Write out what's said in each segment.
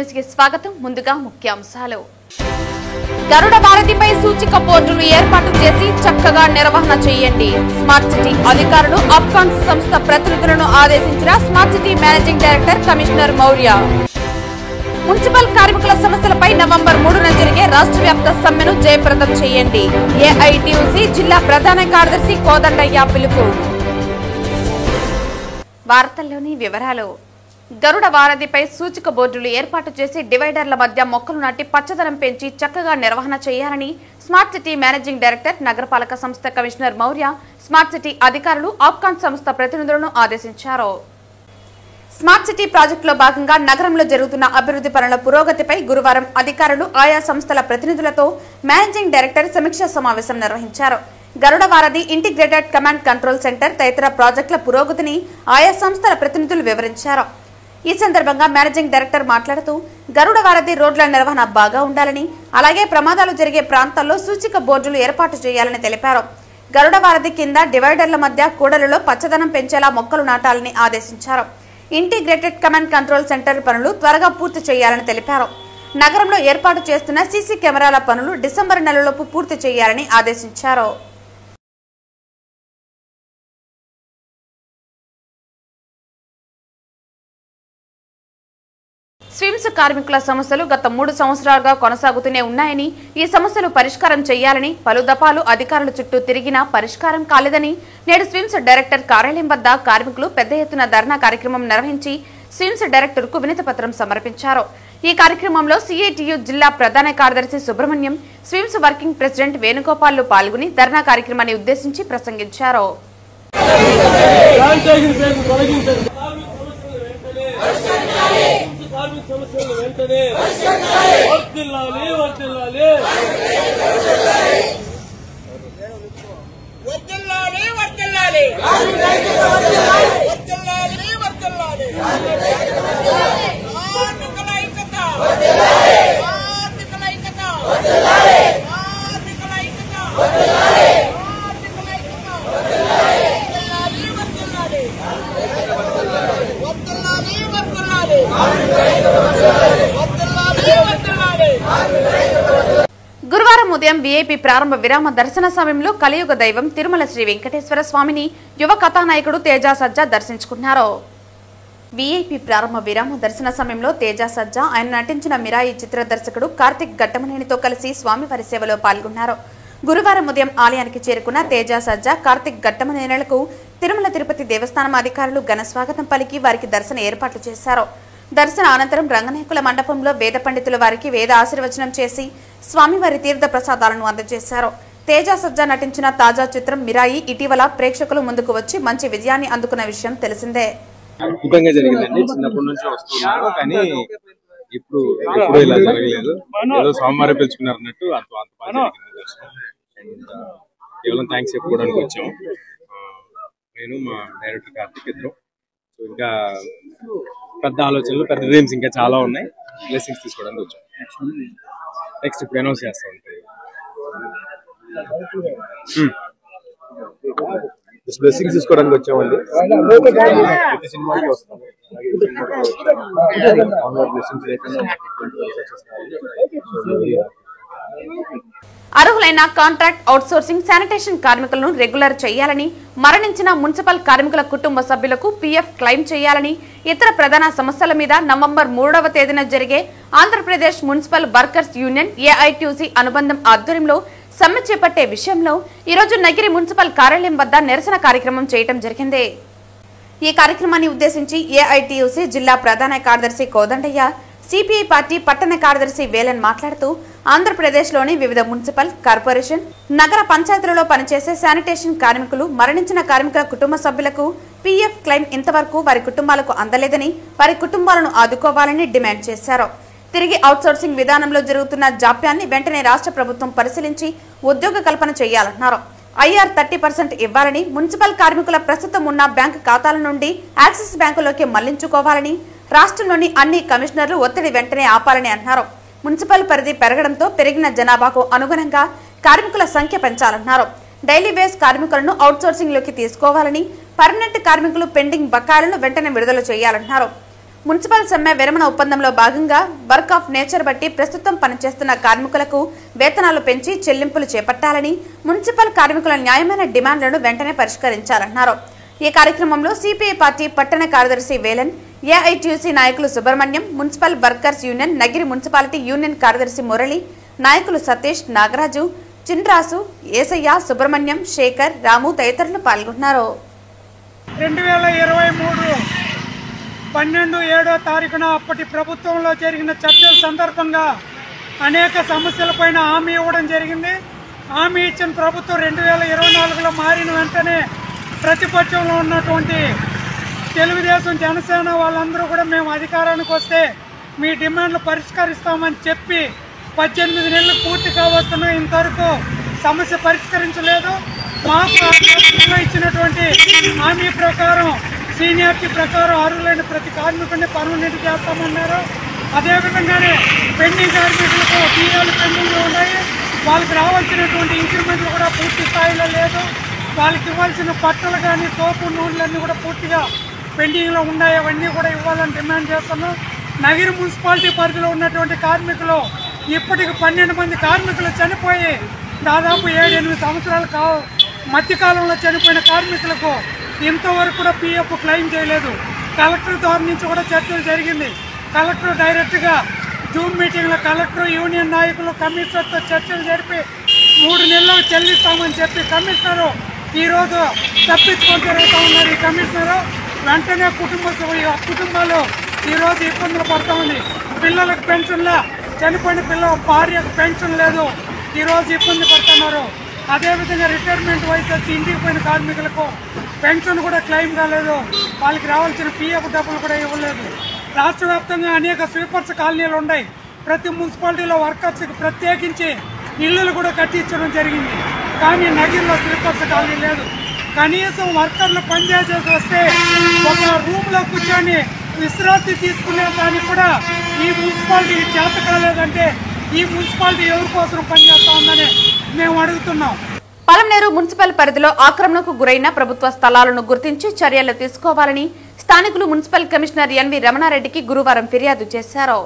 News కి స్వాగతం. ముందుగా ముఖ్యాంశాలు. గరుడ భారతిపై సూచిక బోర్డులు ఏర్పాటు చేసి చక్కగా నిర్వహణ చేయండి. స్మార్ట్ సిటీ అధికారులు అప్కాన్స్ సంస్థ ప్రతినిధులను ఆదేశించిన smart city managing director commissioner Maurya. Municipal కార్మికుల సమస్యలపై నవంబర్ 3న జరిగే రాష్ట్ర వ్యాప్త సమ్మెను జయప్రదం చేయండి. ఏఐటీయూసీ జిల్లా ప్రధాన కార్యదర్శి కోదండయ్య పిలుపు. వార్తల్లోని వివరాలు. గరుడ వారధిపై సూచిక బోర్డులు ఏర్పాటు చేసి డివైడర్ల మధ్య మొక్కలు నాటి పచ్చదనం పెంచి చక్కగా నిర్వహణ చేయాలని స్మార్ట్ సిటీ మేనేజింగ్ డైరెక్టర్ నగరపాలక సంస్థ కమిషనర్ మౌర్య స్మార్ట్ సిటీ అధికారులు ఆప్కాన్ సంస్థ ప్రతినిధులను ఆదేశించారు. స్మార్ట్ సిటీ ప్రాజెక్టులో భాగంగా నగరంలో జరుగుతున్న అభివృద్ధి పనుల పురోగతిపై గురువారం అధికారులు ఆయా సంస్థల ప్రతినిధులతో మేనేజింగ్ డైరెక్టర్ సమీక్షా సమావేశం నిర్వహించారు. గరుడ వారధి ఇంటిగ్రేటెడ్ కమాండ్ కంట్రోల్ సెంటర్ తదితర ప్రాజెక్టుల పురోగతిని ఆయా సంస్థల ప్రతినిధులు వివరించారు. ఈ సందర్భంగా మేనేజింగ్ డైరెక్టర్ మాట్లాడుతూ గరుడ వారధి రోడ్ల నిర్వహణ బాగా ఉండాలని, అలాగే ప్రమాదాలు జరిగే ప్రాంతాల్లో సూచిక బోర్డులు ఏర్పాటు చేయాలని తెలిపారు. గరుడ వారధి కింద డివైడర్ల మధ్య కూడలలో పచ్చదనం పెంచేలా మొక్కలు నాటాలని ఆదేశించారు. ఇంటిగ్రేటెడ్ కమాండ్ కంట్రోల్ సెంటర్ పనులు త్వరగా పూర్తి చేయాలని తెలిపారు. నగరంలో ఏర్పాటు చేస్తున్న సీసీ కెమెరాల పనులు డిసెంబర్ నెలలోపు పూర్తి చేయాలని ఆదేశించారు. స్విమ్స్ కార్మికుల సమస్యలు గత 3 సంవత్సరాలుగా కొనసాగుతూనే ఉన్నాయని, ఈ సమస్యలు పరిష్కారం చేయాలని పలు దఫాలు అధికారుల చుట్టూ తిరిగినా పరిష్కారం కాలేదని నేడు స్విమ్స్ డైరెక్టర్ కార్యాలయం వద్ద కార్మికులు పెద్ద ఎత్తున ధర్నా కార్యక్రమం నిర్వహించి స్విమ్స్ డైరెక్టర్ కు వినతి పత్రం సమర్పించారు. ఈ కార్యక్రమంలో సిఐటియు జిల్లా ప్రధాన కార్యదర్శి సుబ్రహ్మణ్యం, స్విమ్స్ వర్కింగ్ ప్రెసిడెంట్ వేణుగోపాల్ పాల్గొని ధర్నా కార్యక్రమాన్ని ఉద్దేశించి ప్రసంగించారు. సమస్యలు వెంటనే వర్తిల్లాలి వర్తిల్లాలి వర్తిల్లాలి వర్తిల్లాలి వర్తిల్లాలి వర్తిల్లాలి కార్మికుల ఐక్యత కార్మికుల ఐక్యత కార్మికుల ఐక్యత కార్మికుల ఐక్యత వర్తిల్లాలి వర్తిల్లాలి వర్తిల్లాలి వర్తిల్లాలి. గురువారం ఉదయం వీఐపీ ప్రారంభ విరామ దర్శన సమయంలో కలియుగ దైవం తిరుమల శ్రీ వెంకటేశ్వర స్వామిని యువ కథానాయకుడు తేజ సజ్జా దర్శించుకున్నారు. వీఐపీ ప్రారంభ విరామ దర్శన సమయంలో తేజ సజ్జా ఆయన నటించిన మిరాయి చిత్ర దర్శకుడు కార్తిక్ ఘట్టమనేనితో కలిసి స్వామివారి సేవలో పాల్గొన్నారు. గురువారం ఉదయం ఆలయానికి చేరుకున్న తేజ సజ్జా కార్తిక్ ఘట్టమనేనులకు తిరుమల తిరుపతి దేవస్థానం అధికారులు ఘన స్వాగతం పలికి వారికి దర్శన ఏర్పాట్లు చేశారు. దర్శన అనంతరం రంగనాయకుల మండపంలో వేద పండితుల వారికి వేద ఆశీర్వచనం చేసి స్వామివారి తీర్థ ప్రసాదాలను అందజేశారు. తేజ సజ్జా నటించిన తాజా చిత్రం మిరాయి ఇటీవల ప్రేక్షకుల ముందుకు వచ్చి మంచి విజయాన్ని అందుకున్న విషయం తెలిసిందే. అద్భుతంగా జరిగిందండి. చిన్నప్పటి నుంచి వస్తున్నాను కానీ ఇప్పుడు ఇలా జరగలేదు. ఏదో స్వామివారి పిలుచుకున్నారు అన్నట్టు కేవలం థ్యాంక్స్ చెప్పుకోవడానికి వచ్చాం. నేను మా డైరెక్టర్ కార్తిక్ ఇద్దరు. సో ఇంకా పెద్ద ఆలోచనలు, పెద్ద డ్రీమ్స్ ఇంకా చాలా ఉన్నాయి. బ్లెస్సింగ్స్ తీసుకోవడానికి వచ్చాం. నెక్స్ట్ ఇప్పుడు అనౌన్స్ చేస్తా ఉంటాయి. బ్లెస్సింగ్స్ తీసుకోవడానికి వచ్చామండి. ప్రతి సినిమాకి వస్తాం. అర్హులైన కాంట్రాక్ట్ అవుట్సోర్సింగ్ శానిటేషన్ కార్మికులను రెగ్యులర్ చేయాలని, మరణించిన మున్సిపల్ కార్మికుల కుటుంబ సభ్యులకు పీఎఫ్ క్లెయిమ్ చేయాలని, ఇతర ప్రధాన సమస్యల మీద నవంబర్ 3వ తేదీన జరిగే Andhra Pradesh municipal workers union AITUC అనుబంధం ఆధ్వర్యంలో సమ్మె చేపట్టే విషయంలో ఈరోజు నగిరి మున్సిపల్ కార్యాలయం వద్ద నిరసన కార్యక్రమం చేయడం జరిగింది. ఈ కార్యక్రమాన్ని ఉద్దేశించి ఏఐటీయూసీ జిల్లా ప్రధాన కార్యదర్శి కోదండయ్య, సిపిఐ పార్టీ పట్టణ కార్యదర్శి వేలన్ మాట్లాడుతూ ఆంధ్రప్రదేశ్లోని వివిధ మున్సిపల్, కార్పొరేషన్, నగర పంచాయతీలలో పనిచేసే శానిటేషన్ కార్మికులు మరణించిన కార్మికుల కుటుంబ సభ్యులకు పీఎఫ్ క్లెయిమ్ ఇంతవరకు వారి కుటుంబాలకు అందలేదని, వారి కుటుంబాలను ఆదుకోవాలని డిమాండ్ చేశారు. తిరిగి అవుట్సోర్సింగ్ విధానంలో జరుగుతున్న జాప్యాన్ని వెంటనే రాష్ట్ర ప్రభుత్వం పరిశీలించి ఉద్యోగ కల్పన చేయాలన్నారు. ఐఆర్ 30% ఇవ్వాలని, మున్సిపల్ కార్మికుల ప్రస్తుతం ఉన్న బ్యాంకు ఖాతాల నుండి యాక్సిస్ బ్యాంకులోకి మళ్లించుకోవాలని, రాష్ట్రంలోని అన్ని కమిషనర్లు ఒత్తిడి వెంటనే ఆపాలని అన్నారు. మున్సిపల్ పరిధి పెరగడంతో పెరిగిన జనాభాకు అనుగుణంగా కార్మికుల సంఖ్య పెంచాలన్నారు. డైలీ వేజ్ కార్మికులను అవుట్సోర్సింగ్ లోకి తీసుకోవాలని, పర్మనెంట్ కార్మికులు పెండింగ్ బకాయిలను వెంటనే విడుదల చేయాలన్నారు. మున్సిపల్ సమ్మె విరమణ ఒప్పందంలో భాగంగా వర్క్ ఆఫ్ నేచర్ బట్టి ప్రస్తుతం పనిచేస్తున్న కార్మికులకు వేతనాలు పెంచి చెల్లింపులు చేపట్టాలని, మున్సిపల్ కార్మికుల న్యాయమైన డిమాండ్లను వెంటనే పరిష్కరించాలన్నారు. ఈ కార్యక్రమంలో సిపిఐ పార్టీ పట్టణ కార్యదర్శి వేలన్, ఏఐటీయూసీ నాయకులు Subrahmanyam, municipal workers union, Nagari municipality union కార్యదర్శి మురళి, నాయకులు సతీష్, నాగరాజు, చిన్రాసు, ఏసయ్య, సుబ్రహ్మణ్యం, శేఖర్, రాము తదితరులు పాల్గొన్నారు. 2023 12/7 అప్పటి ప్రభుత్వంలో జరిగిన చర్చల సందర్భంగా అనేక సమస్యలపైన హామీ ఇవ్వడం జరిగింది. హామీ ఇచ్చిన ప్రభుత్వం 2024లో మారిన వెంటనే ప్రతిపక్షంలో ఉన్నటువంటి తెలుగుదేశం, జనసేన వాళ్ళందరూ కూడా మేము అధికారానికి వస్తే మీ డిమాండ్లు పరిష్కరిస్తామని చెప్పి 18 నెలలు పూర్తి కావస్తున్నాయి. ఇంతవరకు సమస్య పరిష్కరించలేదు. మాకు ఇచ్చినటువంటి హామీ ప్రకారం, సీనియారిటీ ప్రకారం అర్హులైన ప్రతి కార్మికుడిని పర్మనెంట్ చేస్తామన్నారు. అదేవిధంగానే పెండింగ్ కార్మికులకు టీఆర్లు పెండింగ్లో ఉన్నాయి. వాళ్ళకి రావాల్సినటువంటి ఇంక్రిమెంట్లు కూడా పూర్తి స్థాయిలో లేదు. వాళ్ళకి ఇవ్వాల్సిన బట్టలు కానీ సోపు నూనెలన్నీ కూడా పూర్తిగా పెండింగ్లో ఉన్నాయి. అవన్నీ కూడా ఇవ్వాలని డిమాండ్ చేస్తున్నాం. నగిరి మున్సిపాలిటీ పరిధిలో ఉన్నటువంటి కార్మికులు ఇప్పటికి 12 మంది కార్మికులు చనిపోయి దాదాపు 7-8 సంవత్సరాలు మధ్యకాలంలో చనిపోయిన కార్మికులకు ఇంతవరకు కూడా పిఎఫ్ క్లెయిమ్ చేయలేదు. కలెక్టర్ ద్వారా నుంచి కూడా చర్చలు జరిగింది. కలెక్టర్ డైరెక్ట్గా జూమ్ మీటింగ్లో కలెక్టర్, యూనియన్ నాయకులు, కమిషనర్తో చర్చలు జరిపి 3 నెలలు చెల్లిస్తామని చెప్పి కమిషనరు ఈరోజు తప్పించుకొని తిరుగుతూ ఉన్నారు. ఈ కమిషనరు వెంటనే కుటుంబాలు ఈరోజు ఇబ్బందులు పడుతూ ఉంది. పిల్లలకు పెన్షన్ల, చనిపోయిన భార్యకు పెన్షన్ లేదు, ఈరోజు ఇబ్బంది పడుతున్నారు. అదేవిధంగా రిటైర్మెంట్ వయసు వచ్చి ఇంటికి పోయిన కార్మికులకు పెన్షన్ కూడా క్లెయిమ్ కాలేదు. వాళ్ళకి రావాల్సిన పిఎఫ్ డబ్బులు కూడా ఇవ్వలేదు. రాష్ట్ర వ్యాప్తంగా అనేక స్వీపర్స్ కాలనీలు ఉన్నాయి. ప్రతి మున్సిపాలిటీలో వర్కర్స్కి ప్రత్యేకించి ఇళ్లు కూడా కట్టించడం జరిగింది. కానీ నగిరిలో స్వీపర్స్ కాలనీ లేదు. కనీసం వర్కర్లు పనిచేసేసి వస్తే ఒక రూమ్లో కూర్చొని విశ్రాంతి తీసుకునే దానికి కూడా ఈ మున్సిపాలిటీ చేత కాలేదంటే ఈ మున్సిపాలిటీ ఎవరి కోసం పనిచేస్తా ఉందని మేము అడుగుతున్నాం. పలమనేరు మున్సిపల్ పరిధిలో ఆక్రమణకు గురైన ప్రభుత్వ స్థలాలను గుర్తించి చర్యలు తీసుకోవాలని స్థానికులు మున్సిపల్ కమిషనర్ ఎన్వి రమణారెడ్డికి గురువారం ఫిర్యాదు చేశారు.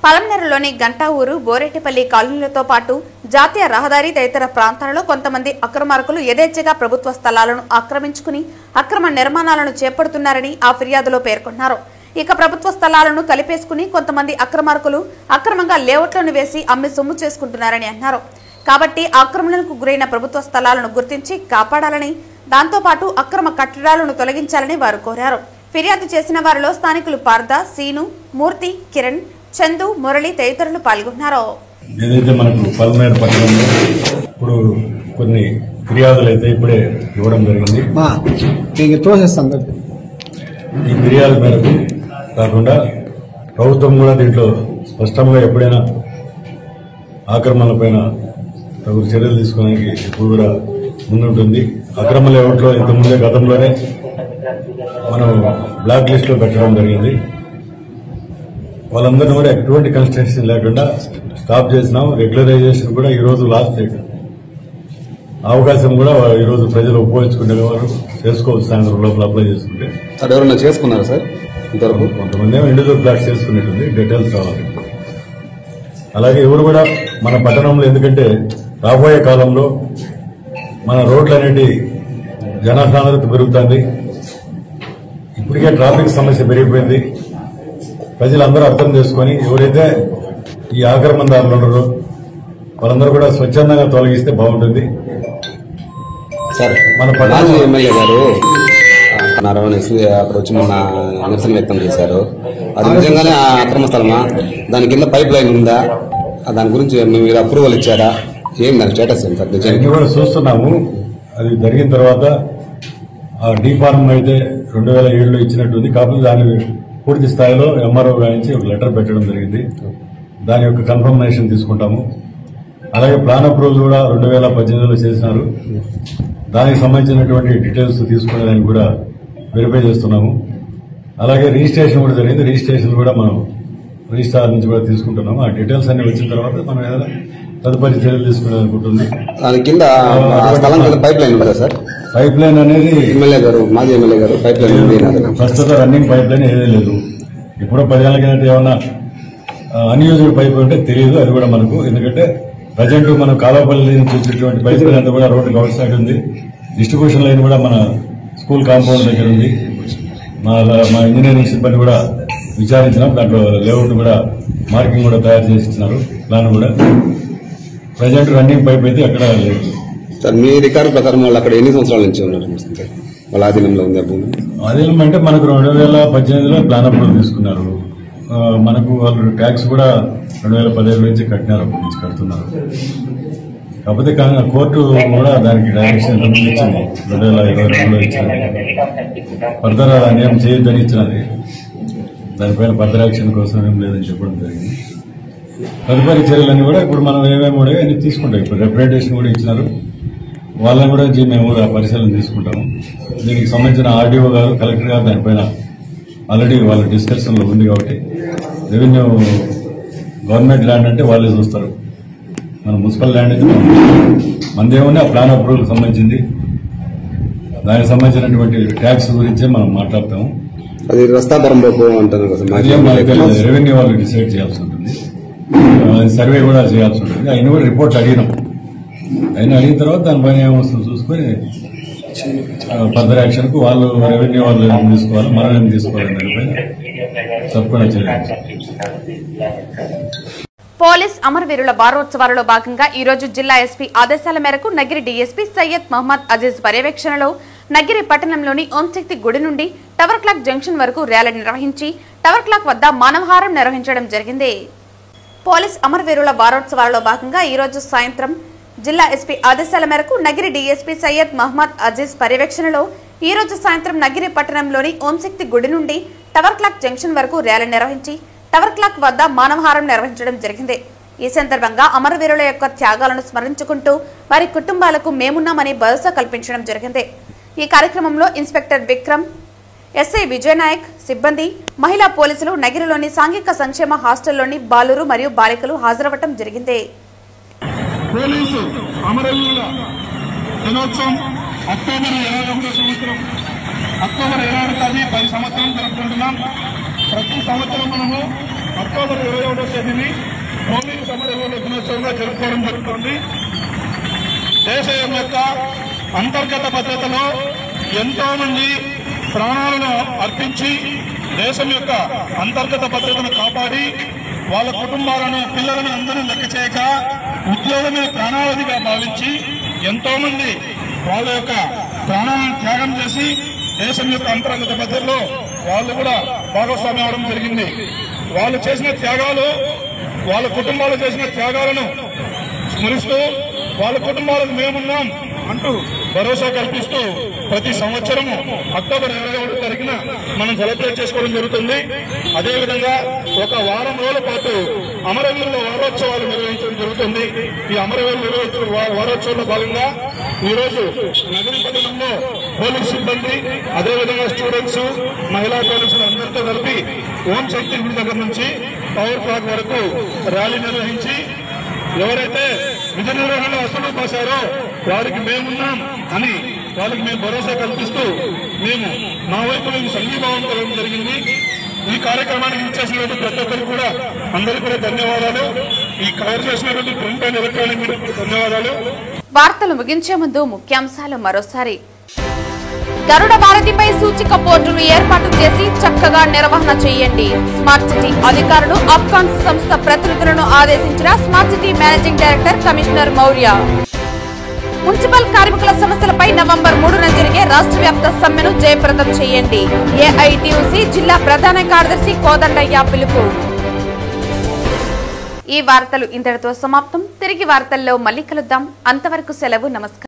పలమనేరులోని గంటావూరు, బోరెటిపల్లి కాలనీలతో పాటు జాతీయ రహదారి తదితర ప్రాంతాలలో కొంతమంది అక్రమార్కులు యథేచ్ఛగా ప్రభుత్వ స్థలాలను ఆక్రమించుకుని అక్రమ నిర్మాణాలను చేపడుతున్నారని ఆ ఫిర్యాదులో పేర్కొన్నారు. ఇక ప్రభుత్వ స్థలాలను కలిపేసుకుని కొంతమంది అక్రమార్కులు అక్రమంగా లేఅవుట్లను వేసి అమ్మి సొమ్ము చేసుకుంటున్నారని అన్నారు. కాబట్టి ఆక్రమణకు గురైన ప్రభుత్వ స్థలాలను గుర్తించి కాపాడాలని, దాంతోపాటు అక్రమ కట్టడాలను తొలగించాలని వారు కోరారు. ఫిర్యాదు చేసిన వారిలో స్థానికులు పార్ద, సీను, మూర్తి, కిరణ్, చందు, మురళి తదితరులు పాల్గొన్నారు. ఏదైతే మనకు పలమనేరు పట్టణంలో ఇప్పుడు కొన్ని ఫిర్యాదులు అయితే ఇప్పుడే ఇవ్వడం జరిగింది. ఈ ఫిర్యాదు మేరకు కాకుండా ప్రభుత్వం కూడా దీంట్లో స్పష్టంగా ఎప్పుడైనా ఆక్రమణలపైన తగు చర్యలు తీసుకోవడానికి ఇప్పుడు కూడా ముందుంటుంది. అక్రమ లేఅవుట్లో ఇంతకుముందే గతంలోనే మనం బ్లాక్ లిస్ట్ లో పెట్టడం జరిగింది. వాళ్ళందరినీ కూడా ఎటువంటి కన్స్ట్రక్షన్ లేకుండా స్టాప్ చేసినాం. రెగ్యులరైజేషన్ కూడా ఈరోజు లాస్ట్ డేట్, అవకాశం కూడా ఈరోజు ప్రజలు ఉపయోగించుకునే వారు చేసుకోవచ్చు. సాయంత్రం లోపల అప్లై చేసుకుంటే ఎవరైనా చేసుకున్నారా సార్? ఇంతవరకు కొంతమంది ఇండివిజువల్ ప్లాట్స్ చేసుకునేటుంది. డీటెయిల్స్ కావాలి. అలాగే ఎవరు కూడా మన పట్టణంలో, ఎందుకంటే రాబోయే కాలంలో మన రోడ్లు అనేటి జనసాంద్రత పెరుగుతుంది. ఇప్పటికే ట్రాఫిక్ సమస్య పెరిగిపోయింది. ప్రజలందరూ అర్థం చేసుకుని ఎవరైతే ఈ ఆక్రమణదారులు ఉన్నారో వాళ్ళందరూ కూడా స్వచ్ఛందంగా తొలగిస్తే బాగుంటుంది. సార్, మన మాజీ ఎమ్మెల్యే గారు అక్కడ వచ్చి మొన్న నిరసన వ్యక్తం చేశారు. అది నిజంగానే అక్రమ స్థలమా? దాని కింద పైప్ లైన్ ఉందా? దాని గురించి మీరు అప్రూవల్ ఇచ్చారా? ఏం దాని స్టేటస్ ఏంటి సార్? దీన్ని కూడా చూస్తున్నాము. అది జరిగిన తర్వాత ఆ డీ ఫార్మ్ అయితే 2007లో ఇచ్చినట్టుంది. కాకపోతే దాని పూర్తి స్థాయిలో ఎంఆర్ఓ గారించి ఒక లెటర్ పెట్టడం జరిగింది. దాని యొక్క కన్ఫర్మేషన్ తీసుకుంటాము. అలాగే ప్లాన్ అప్రూవల్ కూడా 2018లో చేసినారు. దానికి సంబంధించినటువంటి డీటెయిల్స్ తీసుకునేదానికి కూడా వెరిఫై చేస్తున్నాము. అలాగే రిజిస్ట్రేషన్ కూడా జరిగింది. రిజిస్ట్రేషన్ కూడా మనం రిజిస్ట్రార్ నుంచి కూడా తీసుకుంటున్నాము. ఆ డీటెయిల్స్ అన్ని వచ్చిన తర్వాత మనం ఏదైనా తదుపరి చర్యలు తీసుకునేదనుకుంటుంది. దాని కింద స్థలం కింద పైప్ లైన్ ఉందా సార్? పైప్ లైన్ అనేది ఎమ్మెల్యే గారు, మాజీ ఎమ్మెల్యే గారు పైప్ లైన్ ఉంది. ప్రస్తుతం రన్నింగ్ పైప్ లైన్ ఏదీ లేదు. ఎప్పుడో 10 ఏళ్ల కిందట ఏమన్నా అన్యూజ్డ్ పైప్ ఉంటే తెలియదు. అది కూడా మనకు, ఎందుకంటే ప్రజెంట్ మనం కాలువపల్లి నుంచి వచ్చేటువంటి పైప్ అంతా కూడా రోడ్డుకి అవుట్ సైడ్ ఉంది. డిస్ట్రిబ్యూషన్ లైన్ కూడా మన స్కూల్ కాంపౌండ్ దగ్గర ఉంది. మా ఇంజనీరింగ్ సిబ్బంది కూడా విచారించినాం. దాంట్లో లేఅవుట్ కూడా మార్కింగ్ కూడా తయారు చేసి ఇచ్చినారు, ప్లాన్ కూడా. ప్రజెంట్ రన్నింగ్ పైప్ అయితే అక్కడ లేదు సార్. మీ రికార్డు ప్రకారం వాళ్ళు అక్కడ ఎన్ని సంవత్సరాల నుంచి ఉన్నారు? వాళ్ళ ఆధీనంలో ఉంది భూమి? ఆధీనం అంటే మనకు 2018లో ప్లాన్ అప్రూవల్ తీసుకున్నారు. మనకు వాళ్ళు ట్యాక్స్ కూడా 2017 నుంచి కట్టినారు, అప్పటి నుంచి కడుతున్నారు. కాకపోతే కోర్టు కూడా దానికి డైరెక్షన్ ఇచ్చింది, 2022లో ఇచ్చినది. ఫర్దర్ అన్యాయం చేయొద్దని ఇచ్చినది. దానిపైన ఫర్దర్ యాక్షన్ కోసం ఏం లేదని చెప్పడం జరిగింది. తదుపరి చర్యలన్నీ కూడా ఇప్పుడు మనం ఏమేమి కూడా అన్ని తీసుకుంటాం. ఇప్పుడు రిప్రజెంటేషన్ కూడా ఇచ్చినారు, వాళ్ళని కూడా మేము పరిశీలన తీసుకుంటాము. దీనికి సంబంధించిన ఆర్డీఓ గారు, కలెక్టర్ గారు దానిపైన ఆల్రెడీ వాళ్ళ డిస్కషన్లో ఉంది. కాబట్టి రెవెన్యూ గవర్నమెంట్ ల్యాండ్ అంటే వాళ్ళే చూస్తారు. మన మున్సిపల్ ల్యాండ్ అయితే మనదేమన్నా ఆ ప్లాన్ అప్రూవల్కి సంబంధించింది, దానికి సంబంధించినటువంటి ట్యాక్స్ గురించే మనం మాట్లాడతాము. అది రస్తాపురం అంటారు కదా, రెవెన్యూ వాళ్ళు డిసైడ్ చేయాల్సి ఉంటుంది. సర్వే కూడా చేయాల్సి ఉంటుంది. ఆయన కూడా రిపోర్ట్ అడిగినాం. ఆయన అడిగిన తర్వాత దానిపైన ఏమొస్తుందో చూసుకొని ఫర్దర్ యాక్షన్ కు వాళ్ళు రెవెన్యూ వాళ్ళు ఏం తీసుకోవాలి, మనం ఏం తీసుకోవాలి దానిపైన తప్పకుండా చేయాలి. పోలీస్ అమరవీరుల వారోత్సవాలలో భాగంగా ఈ రోజు జిల్లా ఎస్పీ ఆదేశాల మేరకు నగిరి డీఎస్పీ సయ్యద్ మహమ్మద్ అజీజ్ పర్యవేక్షణలో నగిరి పట్టణంలోని ఓంశక్తి గుడి నుండి టవర్ క్లాక్ జంక్షన్ వరకు ర్యాలీ నిర్వహించి టవర్ క్లాక్ వద్ద మానవహారం నిర్వహించడం జరిగింది. పోలీస్ అమరవీరుల వారోత్సవాలలో భాగంగా ఈ రోజు సాయంత్రం జిల్లా ఎస్పీ ఆదేశాల మేరకు నగిరి డీఎస్పీ సయ్యద్ మహమ్మద్ అజీజ్ పర్యవేక్షణలో ఈ రోజు సాయంత్రం నగిరి పట్టణంలోని ఓంశక్తి గుడి నుండి టవర్ క్లాక్ జంక్షన్ వరకు ర్యాలీ నిర్వహించి టవర్ క్లాక్ వద్ద మానవహారం నిర్వహించడం జరిగింది. ఈ సందర్భంగా అమరవీరుల యొక్క త్యాగాలను స్మరించుకుంటూ వారి కుటుంబాలకు మేమున్నామని భరోసా కల్పించడం జరిగింది. ఈ కార్యక్రమంలో ఇన్స్పెక్టర్ విక్రమ్, ఎస్ఐ విజయనాయక్, సిబ్బంది, మహిళా పోలీసులు, నగిరిలోని సాంఘిక సంక్షేమ హాస్టల్లోని బాలురు మరియు బాలికలు హాజరవ్వడం జరిగింది. పోలీసు అమరవీరుల దినోత్సవం అక్టోబర్ 21 సంవత్సరం, అక్టోబర్ 21 తేదీ 10 సంవత్సరం జరుపుకుంటున్నాం. ప్రతి సంవత్సరం మనము అక్టోబర్ 21వ తేదీని పోలీసు అమరవీరుల దినోత్సవంగా జరుపుకోవడం జరుగుతుంది. దేశం యొక్క అంతర్గత భద్రతలో ఎంతో మంది ప్రాణాలను అర్పించి దేశం యొక్క అంతర్గత భద్రతను కాపాడి వాళ్ళ కుటుంబాలను, పిల్లలను అందరూ లెక్క చేయక ఉద్యోగమే ప్రాణావధిగా భావించి ఎంతో మంది వాళ్ళ యొక్క ప్రాణాలను త్యాగం చేసి దేశం యొక్క అంతర్గత భద్రతలో వాళ్ళు కూడా భాగస్వామ్యం అవడం జరిగింది. వాళ్ళు చేసిన త్యాగాలు, వాళ్ళ కుటుంబాలు చేసిన త్యాగాలను స్మరిస్తూ వాళ్ళ కుటుంబాలకు మేమున్నాం అంటూ భరోసా కల్పిస్తూ ప్రతి సంవత్సరము అక్టోబర్ 21 తారీఖున మనం సెలబ్రేట్ చేసుకోవడం జరుగుతుంది. అదేవిధంగా ఒక వారం రోజుల పాటు అమరవీరుల వారోత్సవాలు నిర్వహించడం జరుగుతుంది. ఈ అమరవీరుల వారోత్సవంలో భాగంగా ఈరోజు నగరి పట్టణంలో పోలీస్ సిబ్బంది, అదేవిధంగా స్టూడెంట్స్, మహిళా పోలీసులు అందరితో కలిపి ఓంశక్తి గుడి దగ్గర నుంచి టవర్ క్లాక్ వరకు ర్యాలీ నిర్వహించి ఎవరైతే విధి నిర్వహణలో అసలు పాసారో వారికి మేమున్నాం అని వాళ్ళకి మేము భరోసా కల్పిస్తూ మేము మా వైపు మేము సంఘీభావం కలగడం జరిగింది. ఈ కార్యక్రమానికి ఇచ్చేసినటువంటి ప్రతి ఒక్కరికి కూడా అందరికీ కూడా ధన్యవాదాలు. ఈ కవర్ చేసినటువంటి ప్రింట్ అండ్ ఎలక్ట్రానిక్ మీడియా ధన్యవాదాలు. వార్తలు ముగించే ముందు ముఖ్యాంశాలు మరోసారి. గరుడ భారతిపై సూచిక పోర్టులు ఏర్పాటు చేసి చక్కగా నిర్వహణ చేయండి. స్మార్ట్ సిటీ అధికారులు అప్కాన్స్ సంస్థ ప్రతినిధులను ఆదేశించిన smart city managing director commissioner Maurya. Municipal కార్మికుల సమస్యలపై నవంబర్ 3న జరిగే రాష్ట్ర వ్యాప్త సమ్మెను జయప్రదం చేయండి. ఏఐటియుసి జిల్లా ప్రధాన కార్యదర్శి కోదండయ్య పిలుపు. ఈ వార్తలు ఇంతటితో సమాప్తం. తిరిగి వార్తల్లో మళ్ళీ కలుద్దాం. అంతవరకు సెలవు. నమస్కారం.